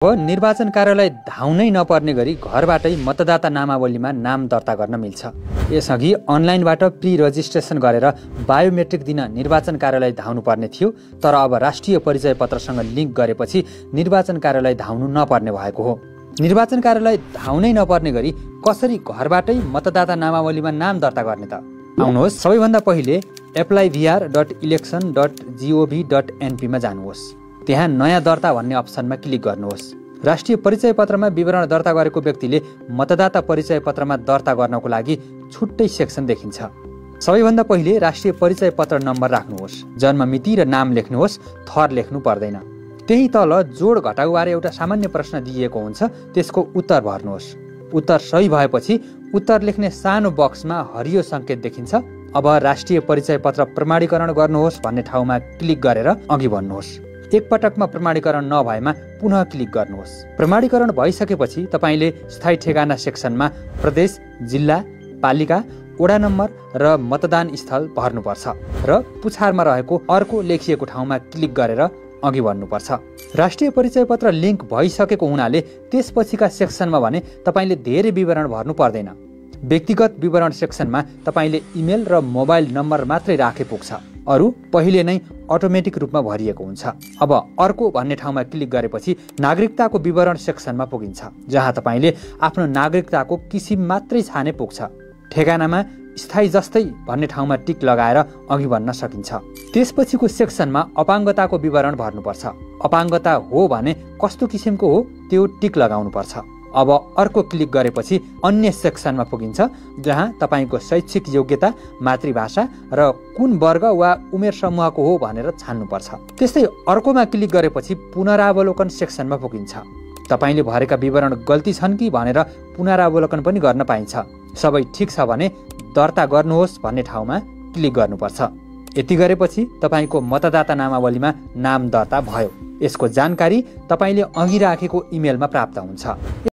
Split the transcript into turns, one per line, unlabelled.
निर्वाचन कार्यालय धाउनै नपर्ने गरी घरबाटै मतदाता नामावलीमा नाम दर्ता गर्न मिल्छ। यसअघि अनलाइनबाट प्री रजिस्ट्रेसन गरेर बायोमेट्रिक दिन निर्वाचन कार्यालय धाउनुपर्ने थियो, तर अब राष्ट्रिय परिचय पत्रसँग लिङ्क गरेपछि निर्वाचन कार्यालय धाउनु नपर्ने भएको हो। निर्वाचन कार्यालय धाउनै नपर्ने गरी कसरी घरबाटै मतदाता नामावलीमा नाम दर्ता गर्ने त? आउनुहोस्, सबैभन्दा पहिले applyvr.election.gov.np मा जानुहोस्। त्यहाँ नयाँ दर्ता भन्ने अप्सनमा क्लिक गर्नुहोस्। राष्ट्रिय परिचय पत्रमा विवरण दर्ता गरेको व्यक्तिले मतदाता परिचय पत्रमा दर्ता गर्नको लागि छुट्टै सेक्सन देखिन्छ। सबैभन्दा पहिले राष्ट्रिय परिचय पत्र नम्बर राख्नुहोस्, जन्म मिति र नाम लेख्नुहोस्, थर लेख्नु पर्दैन। त्यही तल जोड घटाउबारे एउटा सामान्य प्रश्न दिइएको हुन्छ, त्यसको उत्तर भर्नुहोस्। उत्तर सही भएपछि उत्तर लेख्ने सानो बक्समा हरियो सङ्केत देखिन्छ। अब राष्ट्रिय परिचय पत्र प्रमाणीकरण गर्नुहोस् भन्ने ठाउँमा क्लिक गरेर अघि बढ्नुहोस्। एकपटकमा प्रमाणीकरण नभएमा पुनः क्लिक गर्नुहोस्। प्रमाणीकरण भइसकेपछि तपाईँले स्थायी ठेगाना सेक्सनमा प्रदेश, जिल्ला, पालिका, वडा नम्बर र मतदान स्थल भर्नुपर्छ र पुछारमा रहेको अर्को लेखिएको ठाउँमा क्लिक गरेर अघि बढ्नुपर्छ। राष्ट्रिय परिचय पत्र लिङ्क भइसकेको हुनाले त्यसपछिका सेक्सनमा भने तपाईँले धेरै विवरण भर्नु पर्दैन। व्यक्तिगत विवरण सेक्सनमा तपाईँले इमेल र मोबाइल नम्बर मात्रै राखे पुग्छ, अरू पहिले नै अटोमेटिक रूपमा भरिएको हुन्छ। अब अर्को भन्ने ठाउँमा क्लिक गरेपछि नागरिकताको विवरण सेक्सनमा पुगिन्छ, जहाँ तपाईँले आफ्नो नागरिकताको किसिम मात्रै छाने पुग्छ। ठेगानामा स्थायी जस्तै भन्ने ठाउँमा टिक लगाएर अघि बढ्न सकिन्छ। त्यसपछिको सेक्सनमा अपाङ्गताको विवरण भर्नुपर्छ। अपाङ्गता हो भने कस्तो किसिमको हो त्यो टिक लगाउनुपर्छ। अब अर्को क्लिक गरेपछि अन्य सेक्सनमा पुगिन्छ, जहाँ तपाईँको शैक्षिक योग्यता, मातृभाषा र कुन वर्ग वा उमेर समूहको हो भनेर छान्नुपर्छ। त्यस्तै अर्कोमा क्लिक गरेपछि पुनरावलोकन सेक्सनमा पुगिन्छ। तपाईँले भरेका विवरण गल्ती छन् कि भनेर पुनरावलोकन पनि गर्न पाइन्छ। सबै ठिक छ भने दर्ता गर्नुहोस् भन्ने ठाउँमा क्लिक गर्नुपर्छ। यति गरेपछि तपाईँको मतदाता नामावलीमा नाम दर्ता भयो। यसको जानकारी तपाईँले अघि राखेको इमेलमा प्राप्त हुन्छ।